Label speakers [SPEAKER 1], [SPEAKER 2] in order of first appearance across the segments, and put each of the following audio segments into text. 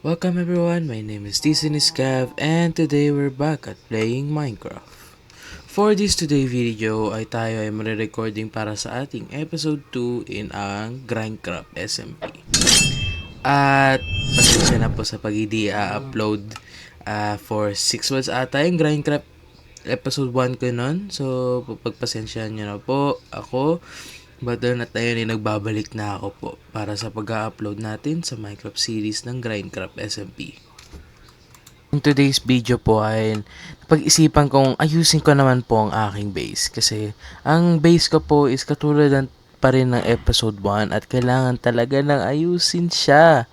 [SPEAKER 1] Welcome everyone, my name is Tizen Scav and today we're back at playing Minecraft. For this today video ay tayo ay marirecording para sa ating episode 2 in ang Grindcraft SMP. At pasensya na po sa pag-hindi upload for 6 months ata yung Grindcraft episode 1 ko nun. So pagpasensyahan nyo na po ako. But doon at ayun ay nagbabalik na ako po para sa pag-upload natin sa Minecraft series ng Grindcraft SMP. In today's video po ay pag-isipan kong ayusin ko naman po ang aking base. Kasi ang base ko po is katulad pa rin ng episode 1 at kailangan talaga ng ayusin siya.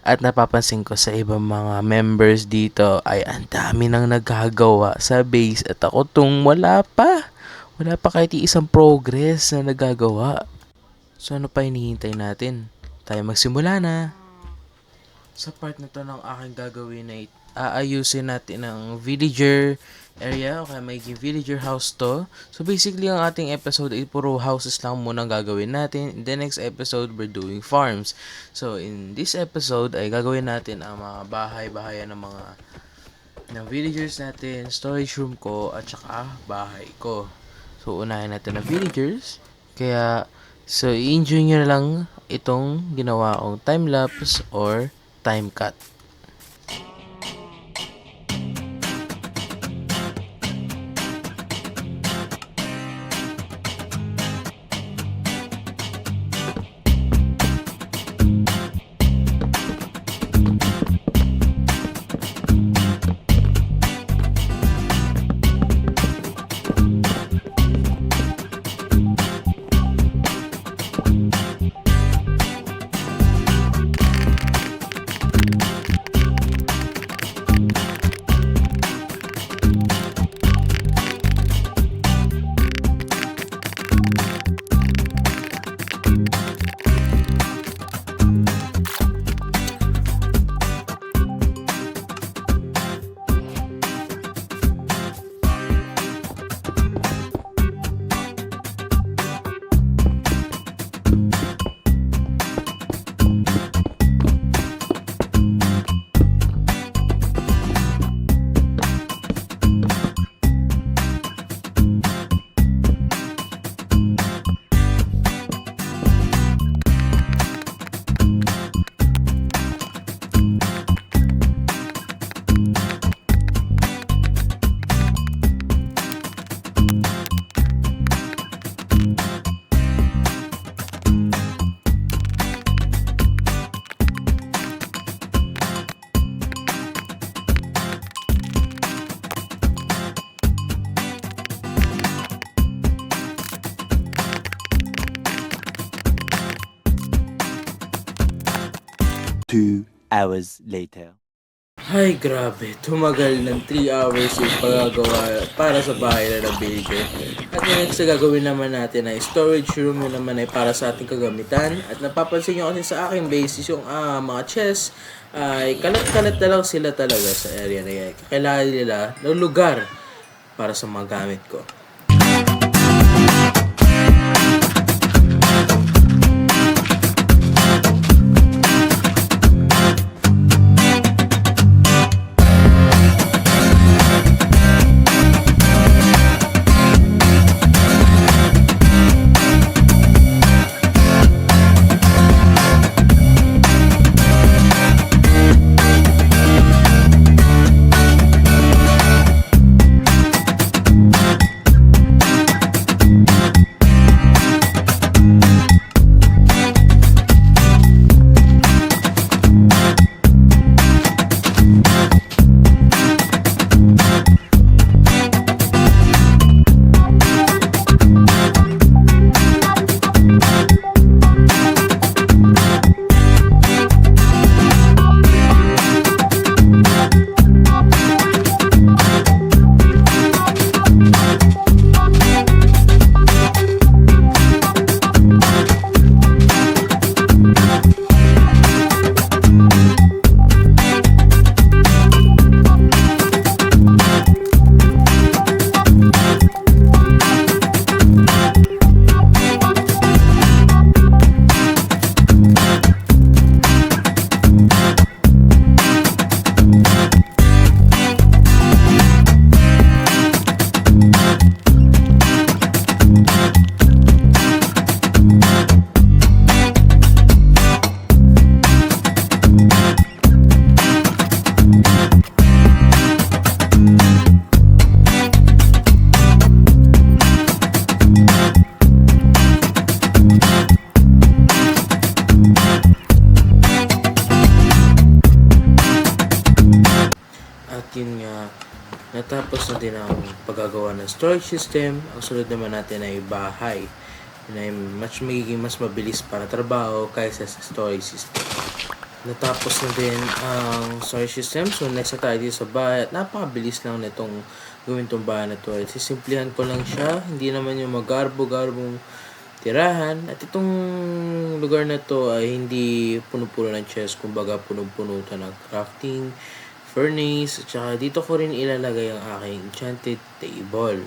[SPEAKER 1] At napapansin ko sa ibang mga members dito ay ang dami nang nagagawa sa base at ako tong wala pa. Wala pa kahit isang progress na nagagawa. So ano pa hinihintay natin? Tayo magsimula na. Sa part na to ng aking gagawin ay aayusin natin ang villager area o kaya magiging villager house to. So basically ang ating episode ay puro houses lang muna gagawin natin. In the next episode we're doing farms. So in this episode ay gagawin natin ang mga bahay-bahayan ng villagers natin, storage room ko at saka bahay ko. So, unahin natin ang villagers. Kaya, i-enjoy nyo na lang itong ginawa kong time-lapse or time cut.
[SPEAKER 2] Two hours later.
[SPEAKER 1] Ay, grabe. Tumagal ng 3 hours yung pagagawa para sa bahay na ng villager. At yung next na gagawin naman natin ay storage room. Yun naman ay para sa ating kagamitan. At napapansin nyo kasi sa aking basis yung mga chests ay kalat-kalat na lang sila talaga sa area na yan. Kailangan nila ng lugar para sa mga gamit ko. yun nga, natapos na din ang paggagawa ng storage system. Ang sunod naman natin ay bahay. Yun ay magiging mas mabilis para trabaho kaysa sa storage system. Natapos na din ang storage system. So next na tayo dito sa bahay. At napakabilis lang nitong gawin tong bahay na to. At sisimplihan ko lang siya. Hindi naman yung magarbo-garbong tirahan. At itong lugar na to ay hindi puno-puno ng chest. Kumbaga puno-puno ito ng crafting, furnace. At saka dito ko rin ilalagay ang aking enchanted table.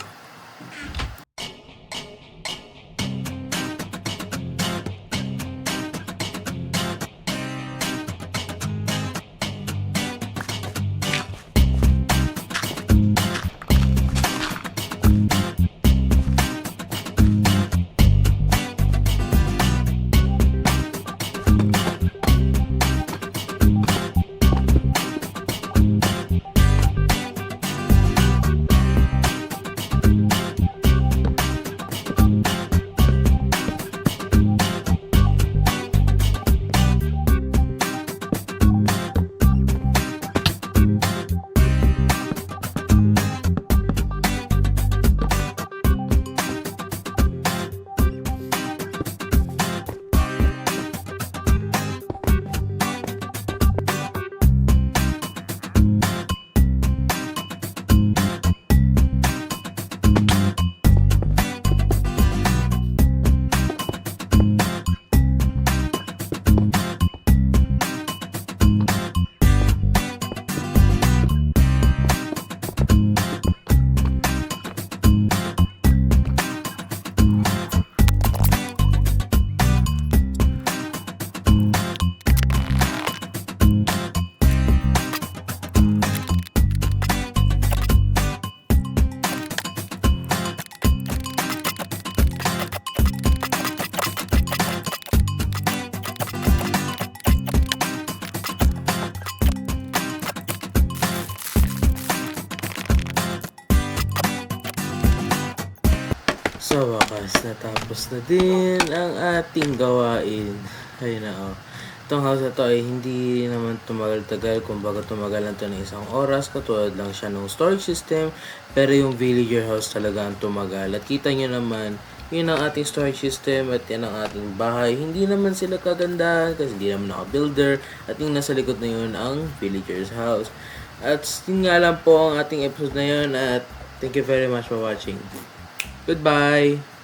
[SPEAKER 1] Sa wakas, natapos na din ang ating gawain. Ayun na Itong house na to ay hindi naman tumagal-tagal. Kumbaga tumagal lang to ng 1 oras. Katulad lang siya ng storage system. Pero yung villager house talaga ang tumagal. At kita nyo naman, yun ang ating storage system at yan ang ating bahay. Hindi naman sila kaganda kasi hindi naman naka-builder. At yung nasa likod na yun ang villager's house. At yun nga lang po ang ating episode na yun. At thank you very much for watching. Goodbye!